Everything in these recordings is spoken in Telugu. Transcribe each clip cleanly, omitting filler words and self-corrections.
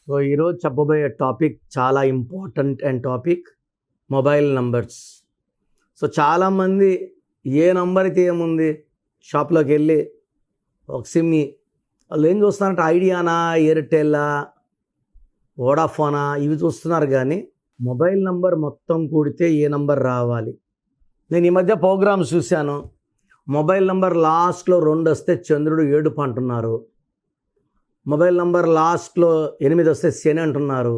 సో ఈరోజు చెప్పబోయే టాపిక్ చాలా important topic mobile numbers. So చాలామంది ఏ నంబర్ అయితే ఏముంది షాప్లోకి వెళ్ళి ఒక సిమ్ని వాళ్ళు ఏం చూస్తున్నారంటే ఐడియానా, ఎయిర్టెల్లా, వోడాఫోనా ఇవి చూస్తున్నారు. కానీ మొబైల్ నంబర్ మొత్తం కూడితే ఏ నంబర్ రావాలి? నేను ఈ మధ్య ప్రోగ్రామ్స్ చూశాను. మొబైల్ నంబర్ లాస్ట్లో 2 వస్తే చంద్రుడు ఏడుపు అంటున్నారు. మొబైల్ నంబర్ లాస్ట్లో 8 వస్తే శని అంటున్నారు.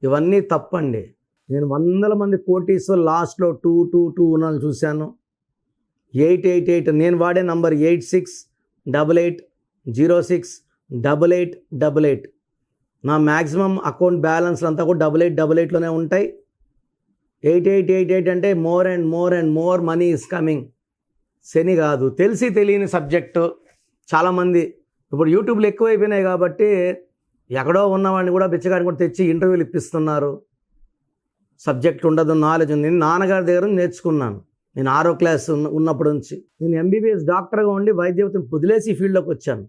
ఇవన్నీ తప్పండి. నేను వందల మంది కోటీశ్వర్ లాస్ట్లో 222 ఉన్నాను చూశాను. 888 నేను వాడే నంబర్ 8688068888. నా మ్యాక్సిమం అకౌంట్ బ్యాలెన్స్ అంతా కూడా 8888లోనే ఉంటాయి. 8888 అంటే more and more money is coming. శని కాదు, తెలిసి తెలియని సబ్జెక్టు. చాలామంది ఇప్పుడు యూట్యూబ్లో ఎక్కువైపోయినాయి కాబట్టి ఎక్కడో ఉన్నవాడిని కూడా బిచ్చగాడిని కూడా తెచ్చి ఇంటర్వ్యూలు ఇప్పిస్తున్నారు. సబ్జెక్ట్ ఉండదు, నాలెడ్జ్ ఉంది. నేను నాన్నగారి దగ్గర నేర్చుకున్నాను. నేను 6వ క్లాస్ ఉన్నప్పటి నుంచి నేను ఎంబీబీఎస్ డాక్టర్గా ఉండి వైద్యవతిని వదిలేసి ఈ ఫీల్డ్లోకి వచ్చాను.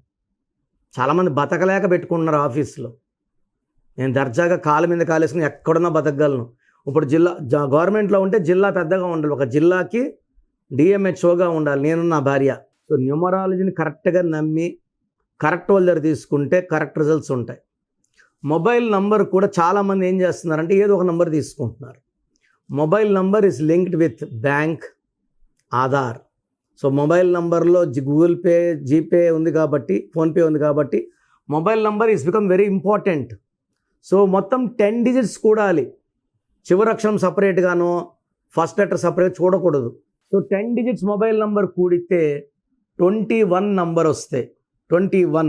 చాలామంది బతకలేక పెట్టుకుంటున్నారు ఆఫీస్లో. నేను దర్జాగా కాళ్ళ మీద కాలేసుకుని ఎక్కడున్నా బతకగలను. ఇప్పుడు గవర్నమెంట్లో ఉంటే జిల్లా పెద్దగా ఉండాలి, ఒక జిల్లాకి డిఎంహెచ్ఓగా ఉండాలి నేను నా భార్య. సో న్యూమరాలజీని కరెక్ట్గా నమ్మి కరెక్ట్ వాళ్ళ దగ్గర తీసుకుంటే కరెక్ట్ రిజల్ట్స్ ఉంటాయి. మొబైల్ నంబర్ కూడా చాలామంది ఏం చేస్తున్నారంటే ఏదో ఒక నంబర్ తీసుకుంటున్నారు. Mobile number is linked with bank, Aadhaar. So mobile నంబర్లో గూగుల్ పే, జీపే ఉంది కాబట్టి, ఫోన్పే ఉంది కాబట్టి mobile number is become very important. So మొత్తం 10 డిజిట్స్ కూడాలి. చివరి అక్షరం సపరేట్గానో ఫస్ట్ లెటర్ సపరేట్ చూడకూడదు. సో 10 డిజిట్స్ మొబైల్ నంబర్ కూడితే 21 నంబర్ వస్తాయి. 21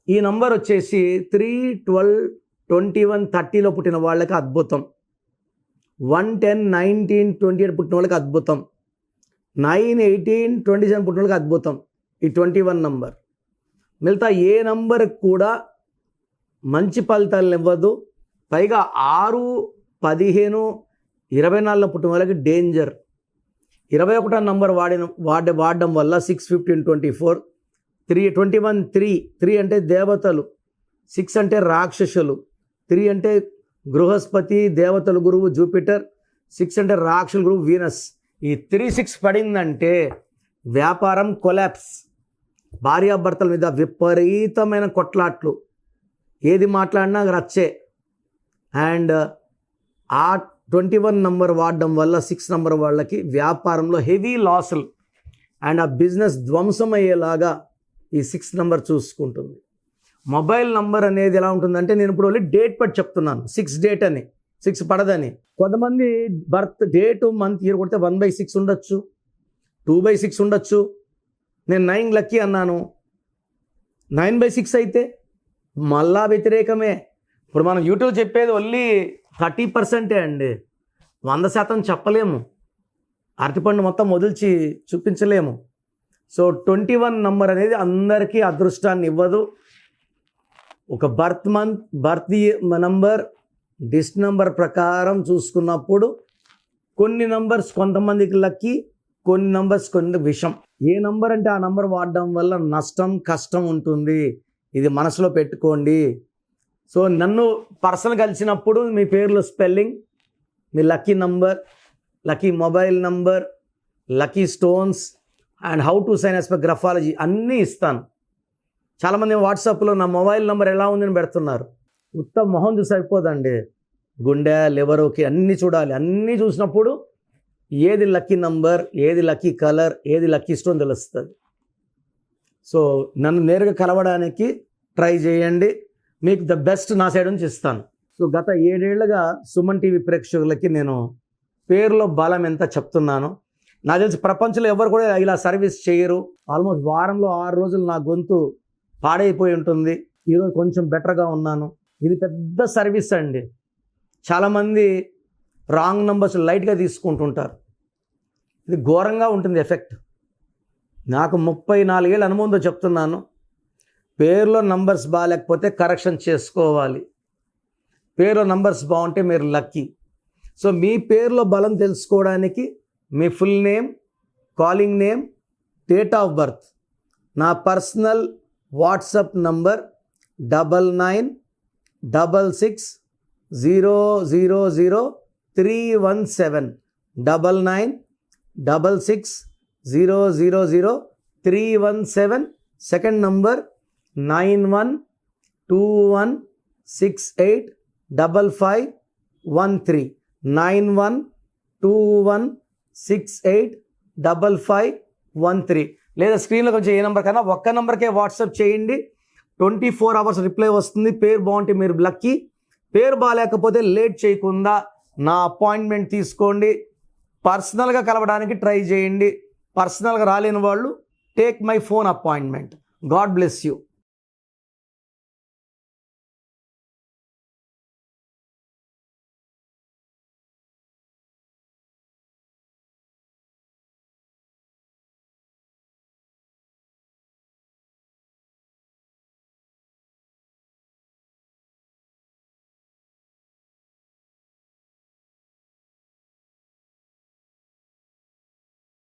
ఈ నంబర్ వచ్చేసి 3, 12, 21, 30లో పుట్టిన వాళ్ళకి అద్భుతం. 1, 10, 19, 28 పుట్టిన వాళ్ళకి అద్భుతం. 9, 18, 27 పుట్టిన వాళ్ళకి అద్భుతం ఈ 21 నంబర్. మిగతా ఏ నంబర్కి కూడా మంచి ఫలితాలను ఇవ్వదు. పైగా 6, 15, 24లో పుట్టిన వాళ్ళకి డేంజర్. 21 నంబర్ వాడడం వల్ల 6, 15, 24, 21, 3 అంటే దేవతలు, 6 అంటే రాక్షసులు, 3 అంటే బృహస్పతి, దేవతల గురువు జూపిటర్, 6 అంటే రాక్షసుల గురువు వీనస్. ఈ 3-6 పడిందంటే వ్యాపారం కొలాప్స్. భార్యాభర్తల మీద విపరీతమైన కొట్లాట్లు, ఏది మాట్లాడినా రచ్చే. అండ్ ఆ 21 నంబర్ వాడడం వల్ల 6 నంబర్ వాళ్ళకి వ్యాపారంలో హెవీ లాసులు అండ్ ఆ బిజినెస్ ధ్వంసం అయ్యేలాగా ఈ 6 నంబర్ చూసుకుంటుంది. మొబైల్ నంబర్ అనేది ఎలా ఉంటుందంటే నేను ఇప్పుడు ఓన్లీ డేట్ పట్టి చెప్తున్నాను. 6 డేట్ అని, 6 పడదని. కొంతమంది బర్త్ డేటు మంత్ ఇయర్ కొడితే 1/6 ఉండొచ్చు, 2/6 ఉండొచ్చు. నేను 9 లక్కీ అన్నాను, 9/6 అయితే మళ్ళా వ్యతిరేకమే. ఇప్పుడు మనం యూట్యూబ్ చెప్పేది ఓన్లీ 30% అండి, 100% చెప్పలేము. అరటిపండు మొత్తం వదిల్చి చూపించలేము. సో 21 నంబర్ అనేది అందరికీ అదృష్టాన్ని ఇవ్వదు. ఒక బర్త్ నంబర్, డిస్ట్ నంబర్ ప్రకారం చూసుకున్నప్పుడు కొన్ని నంబర్స్ కొంతమందికి లక్కీ, కొన్ని నంబర్స్ కొన్ని విషం. ఏ నంబర్ అంటే ఆ నంబర్ వాడడం వల్ల నష్టం, కష్టం ఉంటుంది. ఇది మనసులో పెట్టుకోండి. సో నన్ను పర్సన్ కలిసినప్పుడు మీ పేర్లో స్పెల్లింగ్, మీ lucky number, lucky mobile number, lucky stones and how to sign as per graphology అన్నీ ఇస్తాను. చాలామంది వాట్సాప్లో నా మొబైల్ నెంబర్ ఎలా ఉందని పెడుతున్నారు. ఉత్తమ మొహం చూసి అయిపోదండి, గుండె, లివరుకి అన్నీ చూడాలి. అన్నీ చూసినప్పుడు ఏది లక్కీ నంబర్, ఏది లక్కీ కలర్, ఏది లక్కీ స్టోన్ తెలుస్తుంది. సో నన్ను నేరుగా కలవడానికి ట్రై చేయండి. మీకు ద బెస్ట్ నా సైడ్ నుంచి ఇస్తాను. సో గత 7 ఏళ్లుగా సుమన్ టీవీ ప్రేక్షకులకి నేను పేరులో బలం ఎంత చెప్తున్నాను. నాకు తెలిసి ప్రపంచంలో ఎవరు కూడా ఇలా సర్వీస్ చేయరు. ఆల్మోస్ట్ వారంలో 6 రోజులు నా గొంతు పాడైపోయి ఉంటుంది. ఈరోజు కొంచెం బెటర్గా ఉన్నాను. ఇది పెద్ద సర్వీస్ అండి. చాలామంది రాంగ్ నంబర్స్ లైట్గా తీసుకుంటుంటారు. ఇది ఘోరంగా ఉంటుంది ఎఫెక్ట్. నాకు 34 ఏళ్ళ అనుభవంతో చెప్తున్నాను. పేరులో నంబర్స్ బాగాలేకపోతే కరెక్షన్ చేసుకోవాలి. పేరులో నంబర్స్ బాగుంటే మీరు లక్కీ. సో మీ పేరులో బలం తెలుసుకోవడానికి మీ full name, calling name, date of birth, నా personal WhatsApp number 99 9966000317 9966000317. Second number 9121685513 9121685513. లేదా స్క్రీన్లో కొంచెం ఏ నెంబర్ కన్నా ఒక్క నెంబర్కే వాట్సాప్ చేయండి. 24 అవర్స్ రిప్లై వస్తుంది. పేరు బాగుంటే మీరు లక్కీ, పేరు బాగాలేకపోతే లేట్ చేయకుండా నా అపాయింట్మెంట్ తీసుకోండి. పర్సనల్గా కలవడానికి ట్రై చేయండి. పర్సనల్గా రాలేని వాళ్ళు take my phone appointment. God bless you.